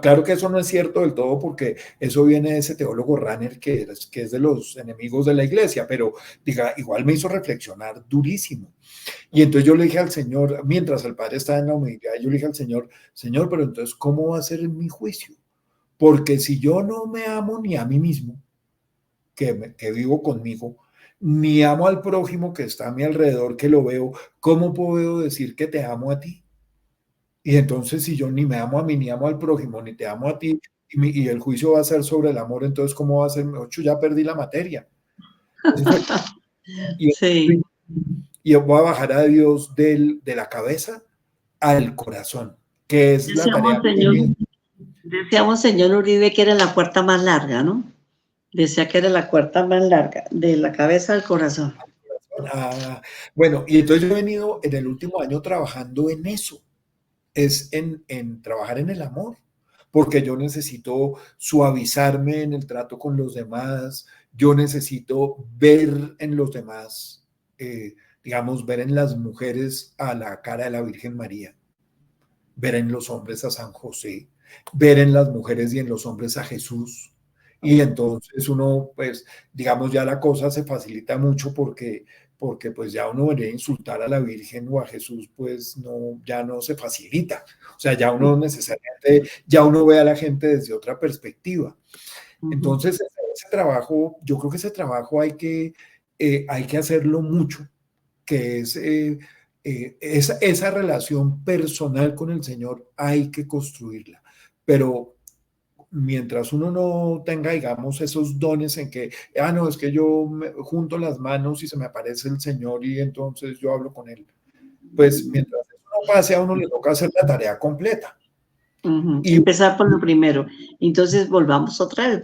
Claro que eso no es cierto del todo porque eso viene de ese teólogo Ranner que es de los enemigos de la iglesia, pero igual me hizo reflexionar durísimo. Y entonces yo le dije al Señor, mientras el Padre estaba en la humildad, yo le dije al Señor, Señor, pero entonces, ¿cómo va a ser mi juicio? Porque si yo no me amo ni a mí mismo, que vivo conmigo, ni amo al prójimo que está a mi alrededor, que lo veo, ¿cómo puedo decir que te amo a ti? Y entonces si yo ni me amo a mí, ni amo al prójimo, ni te amo a ti, y el juicio va a ser sobre el amor, entonces ¿cómo va a ser? Ocho, ya perdí la materia. Entonces, y, Sí. y voy a bajar a Dios de la cabeza al corazón, que es la Decíamos, tarea señor, que decíamos, señor Uribe, que era la puerta más larga, ¿no? Decía que era la puerta más larga, de la cabeza al corazón. ah, bueno, y entonces yo he venido en el último año trabajando en eso, es en trabajar en el amor, porque yo necesito suavizarme en el trato con los demás, yo necesito ver en los demás, digamos, ver en las mujeres a la cara de la Virgen María, ver en los hombres a San José, ver en las mujeres y en los hombres a Jesús. Y entonces uno, pues, digamos, ya la cosa se facilita mucho porque pues ya uno debería insultar a la Virgen o a Jesús, pues no, ya no se facilita. O sea, ya uno necesariamente, ya uno ve a la gente desde otra perspectiva. Ujú. Entonces, ese trabajo, yo creo que ese trabajo hay que hacerlo mucho, que es esa relación personal con el Señor, hay que construirla. Pero mientras uno no tenga, digamos, esos dones en que, no, es que yo junto las manos y se me aparece el Señor y entonces yo hablo con él. Pues mientras eso no pase, a uno le toca hacer la tarea completa. Ujú. Y Empezar por lo primero. Entonces volvamos otra vez,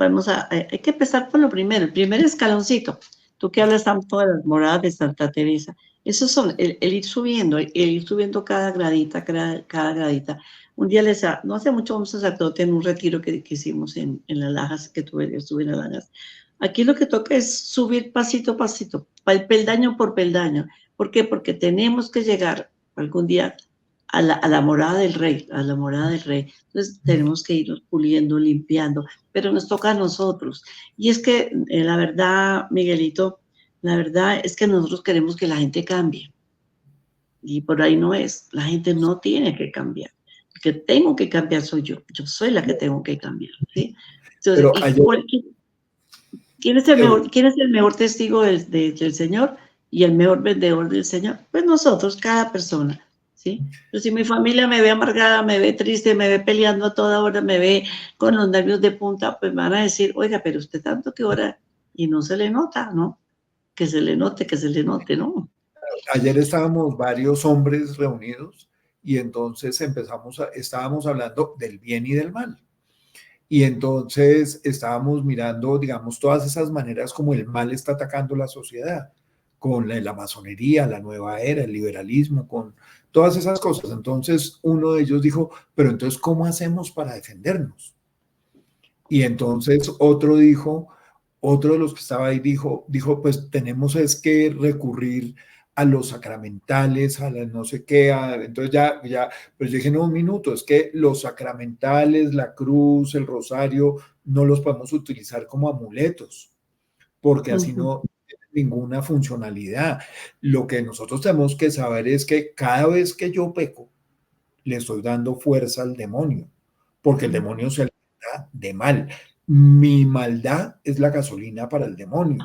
hay que empezar por lo primero, el primer escaloncito. Tú que hablas tanto de las moradas de Santa Teresa, esos son el ir subiendo, el ir subiendo cada gradita, cada gradita. Un día no hace mucho, un sacerdote en un retiro que hicimos en Las Lajas, que yo estuve en Las Lajas. Aquí lo que toca es subir pasito a pasito, peldaño por peldaño. ¿Por qué? Porque tenemos que llegar algún día a la morada del rey, a la morada del rey. Entonces tenemos que irnos puliendo, limpiando, pero nos toca a nosotros. Y es que la verdad, Miguelito, la verdad es que nosotros queremos que la gente cambie. Y por ahí no es. La gente no tiene que cambiar. El que tengo que cambiar soy yo. Yo soy la que tengo que cambiar. ¿Sí? Entonces, pero ayer, ¿quién es el mejor testigo del Señor y el mejor vendedor del Señor? Pues nosotros, cada persona, ¿sí? Pero si mi familia me ve amargada, me ve triste, me ve peleando a toda hora, me ve con los nervios de punta, pues me van a decir, oiga, pero usted tanto que ora y no se le nota, ¿no? Que se le note, ¿no? ayer estábamos varios hombres reunidos y entonces estábamos hablando del bien y del mal. Y entonces estábamos mirando, digamos, todas esas maneras como el mal está atacando la sociedad, con la masonería, la nueva era, el liberalismo, con todas esas cosas. Entonces uno de ellos dijo, pero entonces, ¿cómo hacemos para defendernos? Y entonces otro de los que estaba ahí dijo, pues tenemos es que recurrir a los sacramentales, a las no sé qué, entonces pues yo dije, no, un minuto, es que los sacramentales, la cruz, el rosario, no los podemos utilizar como amuletos, porque así Ujú, no tienen ninguna funcionalidad. Lo que nosotros tenemos que saber es que cada vez que yo peco, le estoy dando fuerza al demonio, porque el demonio se alimenta de mal. Mi maldad es la gasolina para el demonio.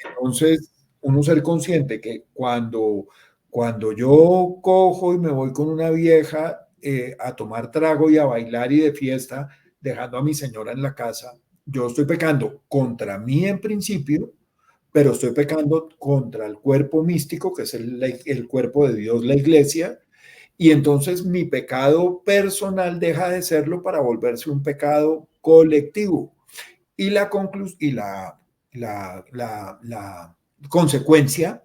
Entonces, uno ser consciente que cuando yo cojo y me voy con una vieja a tomar trago y a bailar y de fiesta, dejando a mi señora en la casa, yo estoy pecando contra mí en principio, pero estoy pecando contra el cuerpo místico, que es el cuerpo de Dios, la iglesia, Y entonces mi pecado personal deja de serlo para volverse un pecado colectivo. Y la consecuencia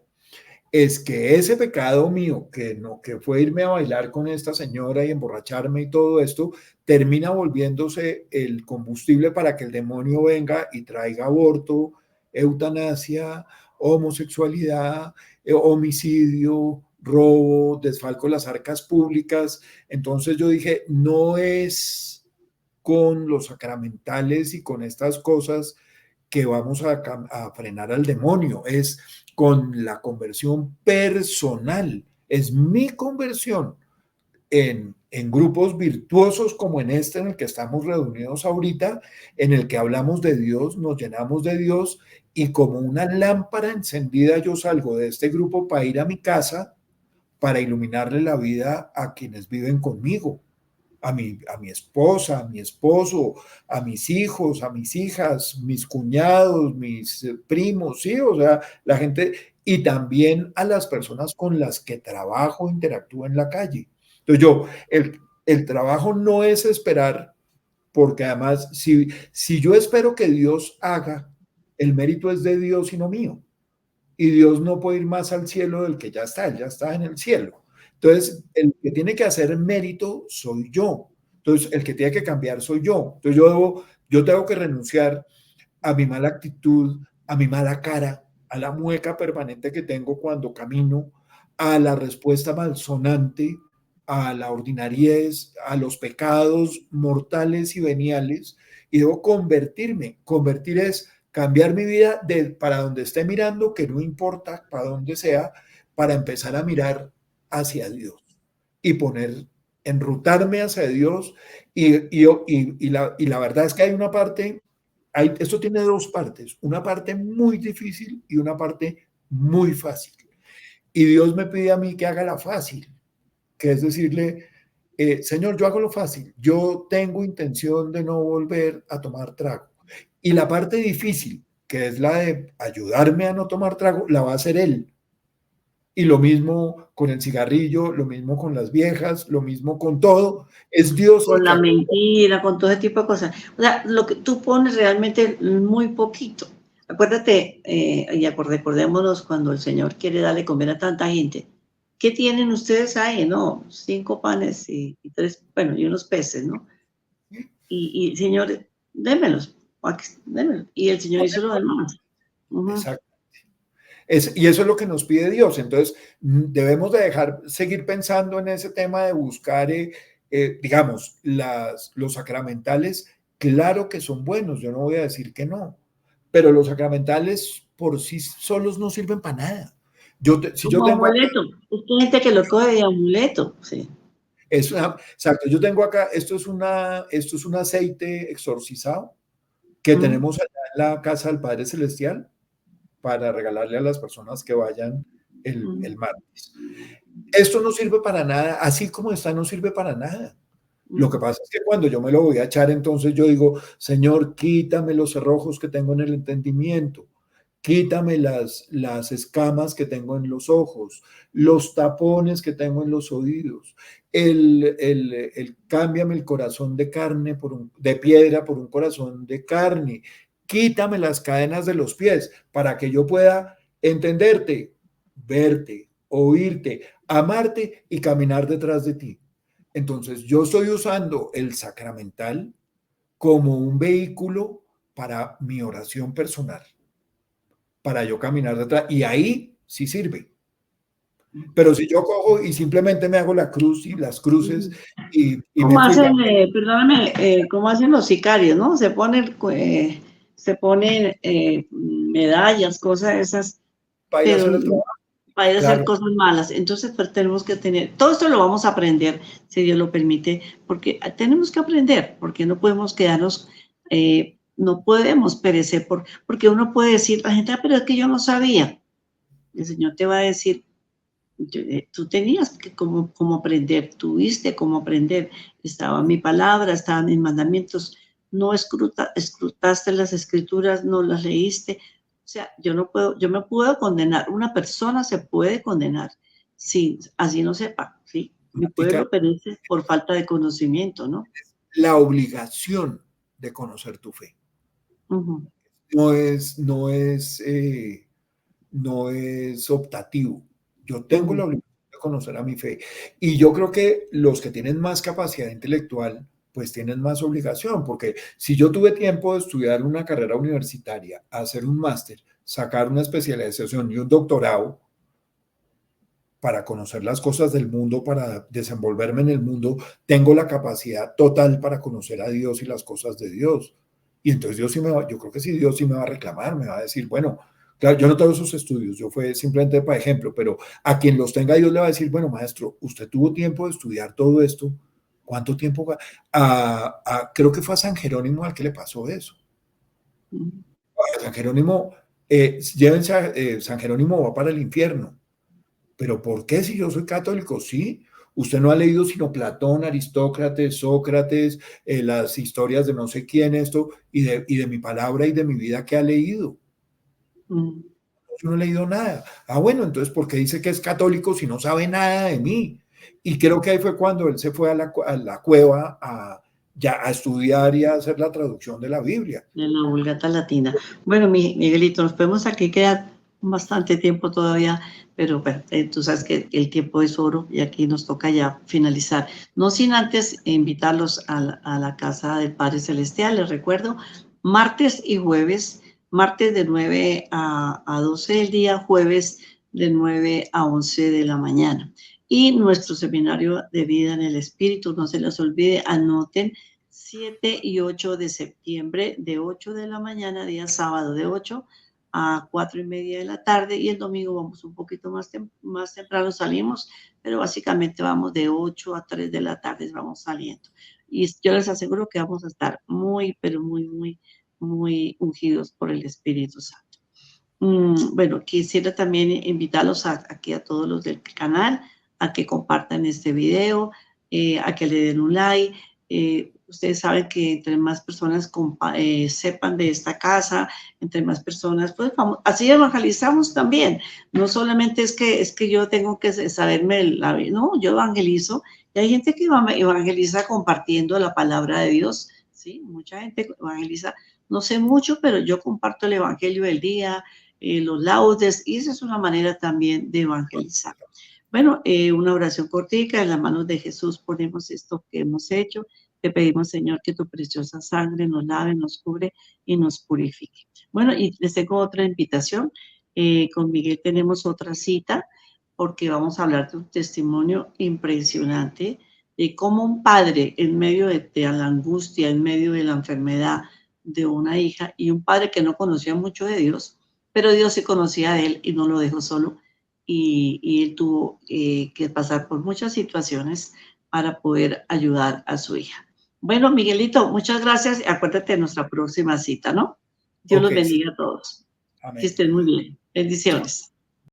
es que ese pecado mío, que, no, que fue irme a bailar con esta señora y emborracharme y todo esto, termina volviéndose el combustible para que el demonio venga y traiga aborto, eutanasia, homosexualidad, homicidio, robo, desfalco de las arcas públicas. Entonces yo dije, no es con los sacramentales y con estas cosas que vamos a frenar al demonio, es con la conversión personal, es mi conversión en grupos virtuosos como en este en el que estamos reunidos ahorita, en el que hablamos de Dios, nos llenamos de Dios y como una lámpara encendida yo salgo de este grupo para ir a mi casa para iluminarle la vida a quienes viven conmigo, a mi esposa, a mi esposo, a mis hijos, a mis hijas, mis cuñados, mis primos, sí, o sea, la gente, y también a las personas con las que trabajo, interactúo en la calle. Entonces el trabajo no es esperar, porque además, si yo espero que Dios haga, el mérito es de Dios y no mío y Dios no puede ir más al cielo del que ya está, él ya está en el cielo. Entonces, el que tiene que hacer mérito soy yo. Entonces, el que tiene que cambiar soy yo. Entonces, yo tengo que renunciar a mi mala actitud, a mi mala cara, a la mueca permanente que tengo cuando camino, a la respuesta malsonante, a la ordinariez, a los pecados mortales y veniales, y debo convertirme. Convertir es cambiar mi vida para donde esté mirando, que no importa para dónde sea, para empezar a mirar hacia Dios y enrutarme hacia Dios. Y la verdad es que hay una parte, esto tiene dos partes, una parte muy difícil y una parte muy fácil. Y Dios me pide a mí que haga la fácil, que es decirle, Señor, yo hago lo fácil, yo tengo intención de no volver a tomar trago. Y la parte difícil, que es la de ayudarme a no tomar trago, la va a hacer Él. Y lo mismo con el cigarrillo, lo mismo con las viejas, lo mismo con todo. Es Dios el Con que la actúa. mentira, con todo ese tipo de cosas. O sea, lo que tú pones realmente muy poquito. Acuérdate, y recordémonos cuando el Señor quiere darle comer a tanta gente. ¿Qué tienen ustedes ahí? No, 5 panes y 3, bueno, y unos peces, ¿no? Y Señor, démelos, démelos. Y el Señor hizo lo demás. Exacto. Y eso es lo que nos pide Dios. Entonces, debemos de seguir pensando en ese tema de buscar, digamos, los sacramentales, claro que son buenos, yo no voy a decir que no, pero los sacramentales por sí solos no sirven para nada. Si yo Como tengo acá, amuleto. Hay gente que lo coge de amuleto, sí. exacto, yo tengo acá, esto es un aceite exorcizado que tenemos allá en la casa del Padre Celestial para regalarle a las personas que vayan el martes. Esto no sirve para nada, así como está, no sirve para nada. Lo que pasa es que cuando yo me lo voy a echar, entonces yo digo, Señor, quítame los cerrojos que tengo en el entendimiento, quítame las escamas que tengo en los ojos, los tapones que tengo en los oídos, cámbiame el corazón de carne de piedra por un corazón de carne, quítame las cadenas de los pies para que yo pueda entenderte, verte, oírte, amarte y caminar detrás de ti. Entonces, yo estoy usando el sacramental como un vehículo para mi oración personal, para yo caminar detrás, y ahí sí sirve. Pero si yo cojo y simplemente me hago la cruz y las cruces y ¿Cómo me fui hacen, perdóname, cómo hacen los sicarios, no? Se ponen medallas, cosas esas, para ir a pero hacer el trabajo. para ir a hacer Claro. cosas malas. Entonces, pues tenemos que tener, todo esto lo vamos a aprender, si Dios lo permite, porque tenemos que aprender, porque no podemos quedarnos, no podemos perecer, porque uno puede decir, la gente, pero es que yo no sabía. El Señor te va a decir, tú tenías que como aprender, tuviste como aprender, estaba mi palabra, estaban mis mandamientos, no escrutaste las escrituras, no las leíste, o sea, yo me puedo condenar, una persona se puede condenar, sí, así no sepa, ¿sí? Mi pueblo perece por falta de conocimiento, ¿no? La obligación de conocer tu fe. Uh-huh. No es optativo. Yo tengo la obligación de conocer a mi fe. Y yo creo que los que tienen más capacidad intelectual, pues tienen más obligación, porque si yo tuve tiempo de estudiar una carrera universitaria, hacer un máster, sacar una especialización y un doctorado para conocer las cosas del mundo, para desenvolverme en el mundo, tengo la capacidad total para conocer a Dios y las cosas de Dios. Y entonces Dios sí yo creo que sí, Dios sí me va a reclamar, me va a decir, bueno, claro, yo no tengo esos estudios, yo fue simplemente para ejemplo, pero a quien los tenga Dios le va a decir, bueno, maestro, usted tuvo tiempo de estudiar todo esto, ¿cuánto tiempo? Creo que fue a San Jerónimo al que le pasó eso. A San Jerónimo, llévense San Jerónimo va para el infierno. ¿Pero por qué si yo soy católico? Sí, usted no ha leído sino Platón, Aristócrates, Sócrates, las historias de no sé quién, esto, y de mi palabra y de mi vida que ha leído. Yo no he leído nada. Bueno, entonces, ¿por qué dice que es católico si no sabe nada de mí? Y creo que ahí fue cuando él se fue a la cueva a estudiar y a hacer la traducción de la Biblia. De la Vulgata Latina. Bueno, Miguelito, nos podemos aquí quedar bastante tiempo todavía, pero bueno, tú sabes que el tiempo es oro y aquí nos toca ya finalizar. No sin antes invitarlos a la casa del Padre Celestial. Les recuerdo, martes y jueves, martes de 9 a 12 del día, jueves de 9 a 11 de la mañana. Y nuestro seminario de vida en el Espíritu, no se les olvide, anoten 7 y 8 de septiembre, de 8 de la mañana, día sábado, de 8 a 4 y media de la tarde, y el domingo vamos un poquito más temprano, salimos, pero básicamente vamos de 8 a 3 de la tarde, vamos saliendo. Y yo les aseguro que vamos a estar muy, pero muy, muy, muy ungidos por el Espíritu Santo. Bueno, quisiera también invitarlos aquí a todos los del canal a que compartan este video, a que le den un like. Ustedes saben que entre más personas sepan de esta casa, entre más personas, pues vamos, así evangelizamos también. No solamente es que yo tengo que saberme no, yo evangelizo. Y hay gente que evangeliza compartiendo la palabra de Dios, ¿sí? Mucha gente evangeliza. No sé mucho, pero yo comparto el evangelio del día, los laudes, y esa es una manera también de evangelizar. Bueno, una oración cortica, en las manos de Jesús ponemos esto que hemos hecho. Te pedimos, Señor, que tu preciosa sangre nos lave, nos cubre y nos purifique. Bueno, y les tengo otra invitación. Con Miguel tenemos otra cita porque vamos a hablar de un testimonio impresionante de cómo un padre en medio de la angustia, en medio de la enfermedad de una hija, y un padre que no conocía mucho de Dios, pero Dios sí conocía de él y no lo dejó solo. Y él tuvo que pasar por muchas situaciones para poder ayudar a su hija. Bueno, Miguelito, muchas gracias. Acuérdate de nuestra próxima cita, ¿no? Dios los bendiga a todos. Amén. Que estén muy bien. Bendiciones.